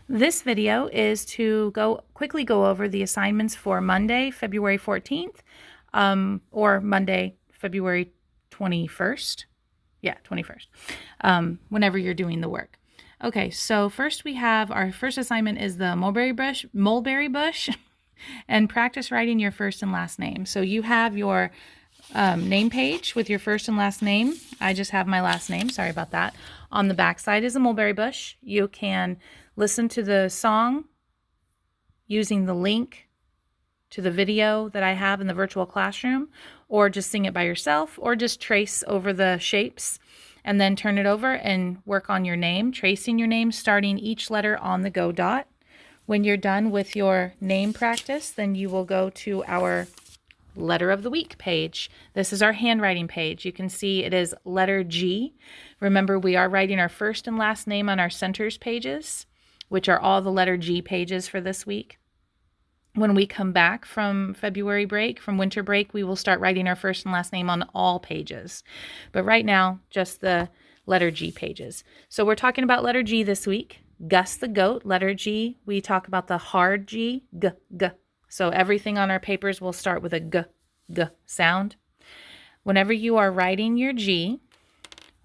This video is to quickly go over the assignments for Monday, February 14th, or Monday, February 21st. Yeah, 21st, whenever you're doing the work. Okay, so first we have our first assignment is the mulberry bush, and practice writing your first and last name. So you have your name page with your first and last name. I just have my last name. Sorry about that. On the back side is a mulberry bush. You can listen to the song using the link to the video that I have in the virtual classroom, or just sing it by yourself, or just trace over the shapes and then turn it over and work on your name, tracing your name, starting each letter on the go dot. When you're done with your name practice, then you will go to our letter of the week page. This is our handwriting page. You can see it is letter G. Remember, we are writing our first and last name on our centers pages, which are all the letter G pages for this week. When we come back from February break, from winter break, we will start writing our first and last name on all pages. But right now, just the letter G pages. So we're talking about letter G this week. Gus the goat, letter G. We talk about the hard G, G, G. So everything on our papers will start with a G, G sound. Whenever you are writing your G,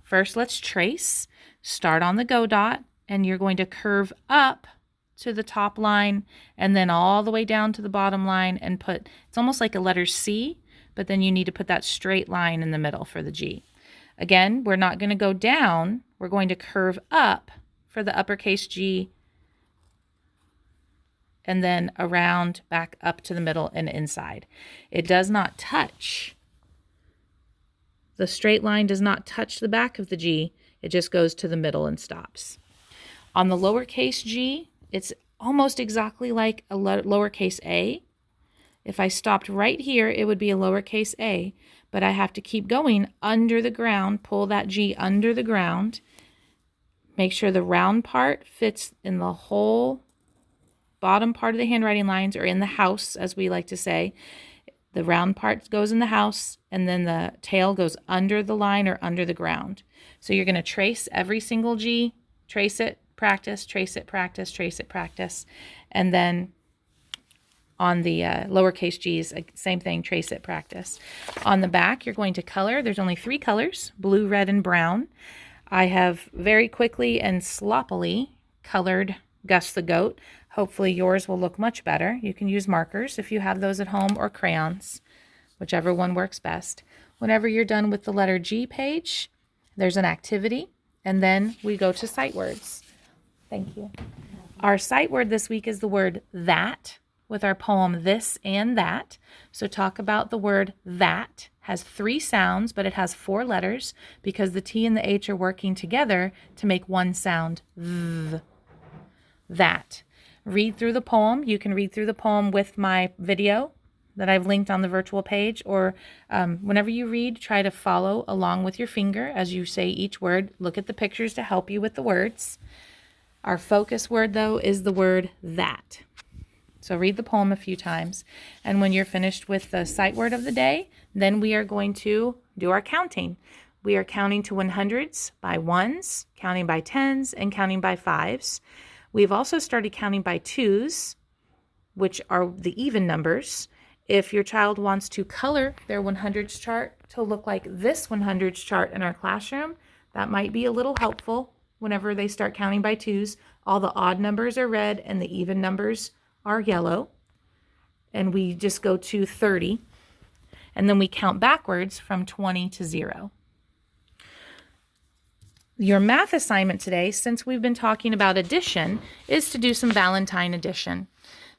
first let's trace. Start on the go dot, and you're going to curve up to the top line and then all the way down to the bottom line and it's almost like a letter C, but then you need to put that straight line in the middle for the G. Again, we're not going to go down. We're going to curve up for the uppercase G, and then around back up to the middle and inside. It does not touch. The straight line does not touch the back of the G. It just goes to the middle and stops. On the lowercase G, it's almost exactly like a lowercase a. If I stopped right here, it would be a lowercase a, but I have to keep going under the ground, pull that G under the ground, make sure the round part fits in the whole bottom part of the handwriting lines, or in the house, as we like to say. The round part goes in the house, and then the tail goes under the line or under the ground. So you're going to trace every single G, trace it, practice, trace it, practice, trace it, practice. And then on the lowercase g's, same thing, trace it, practice. On the back, you're going to color. There's only 3 colors, blue, red, and brown. I have very quickly and sloppily colored Gus the goat. Hopefully yours will look much better. You can use markers if you have those at home, or crayons, whichever one works best. Whenever you're done with the letter G page, there's an activity, and then we go to sight words. Thank you. Our sight word this week is the word that, with our poem This and That. So talk about the word that. Has 3 sounds, but it has 4 letters because the T and the H are working together to make one sound. Th. That. Read through the poem. You can read through the poem with my video that I've linked on the virtual page, or whenever you read, try to follow along with your finger as you say each word. Look at the pictures to help you with the words. Our focus word, though, is the word that. So read the poem a few times, and when you're finished with the sight word of the day, then we are going to do our counting. We are counting to 100s by 1s, counting by 10s, and counting by 5s. We've also started counting by 2s, which are the even numbers. If your child wants to color their 100s chart to look like this 100s chart in our classroom, that might be a little helpful. Whenever they start counting by 2s, all the odd numbers are red and the even numbers are yellow. And we just go to 30. And then we count backwards from 20 to 0. Your math assignment today, since we've been talking about addition, is to do some Valentine addition.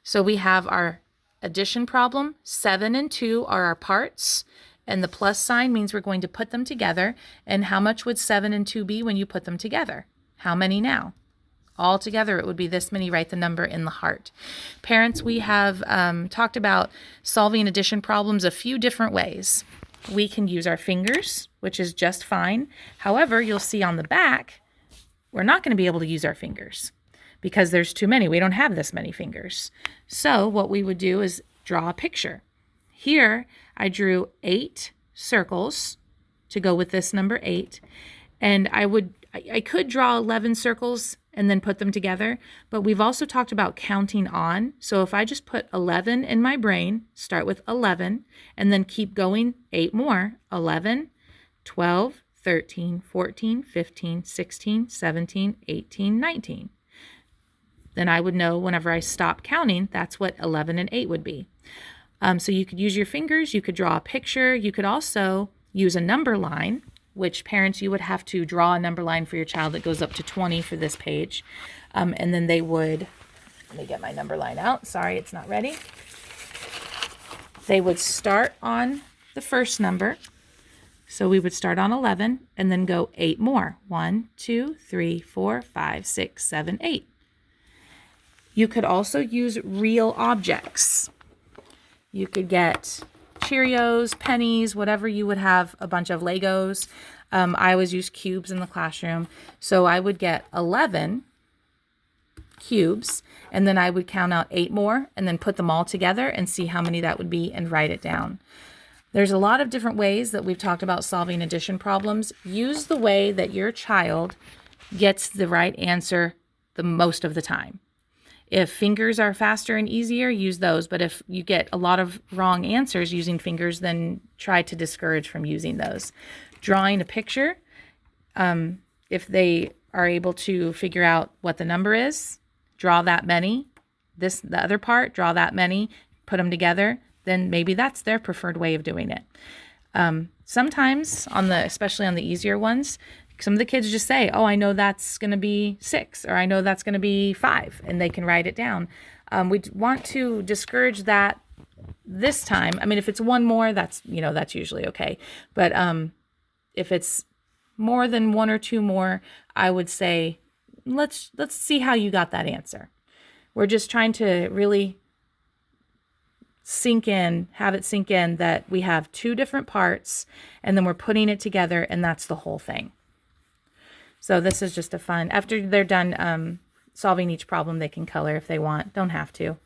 So we have our addition problem. 7 and 2 are our parts. And the plus sign means we're going to put them together. And how much would 7 and 2 be when you put them together? How many now? All together, it would be this many. Write the number in the heart. Parents, we have talked about solving addition problems a few different ways. We can use our fingers, which is just fine. However, you'll see on the back, we're not going to be able to use our fingers because there's too many. We don't have this many fingers. So what we would do is draw a picture. Here, I drew 8 circles to go with this number 8. And I could draw 11 circles and then put them together. But we've also talked about counting on. So if I just put 11 in my brain, start with 11, and then keep going 8 more, 11, 12, 13, 14, 15, 16, 17, 18, 19. Then I would know whenever I stop counting, that's what 11 and 8 would be. So you could use your fingers, you could draw a picture, you could also use a number line, which parents, you would have to draw a number line for your child that goes up to 20 for this page. And then they would, let me get my number line out. Sorry, it's not ready. They would start on the first number. So we would start on 11 and then go 8 more. 1, 2, 3, 4, 5, 6, 7, 8. You could also use real objects. You could get Cheerios, pennies, whatever you would have, a bunch of Legos. I always use cubes in the classroom. So I would get 11 cubes, and then I would count out 8 more and then put them all together and see how many that would be and write it down. There's a lot of different ways that we've talked about solving addition problems. Use the way that your child gets the right answer the most of the time. If fingers are faster and easier, use those. But if you get a lot of wrong answers using fingers, then try to discourage from using those. Drawing a picture, if they are able to figure out what the number is, draw that many. The other part, draw that many, put them together, then maybe that's their preferred way of doing it. Sometimes, especially on the easier ones, some of the kids just say, oh, I know that's going to be 6, or I know that's going to be 5, and they can write it down. We want to discourage that this time. I mean, if it's one more, that's usually okay. But if it's more than 1 or 2 more, I would say, let's see how you got that answer. We're just trying to really have it sink in that we have 2 different parts, and then we're putting it together, and that's the whole thing. So this is just a fun, after they're done solving each problem, they can color if they want. Don't have to.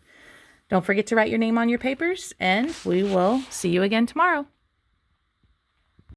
Don't forget to write your name on your papers, and we will see you again tomorrow.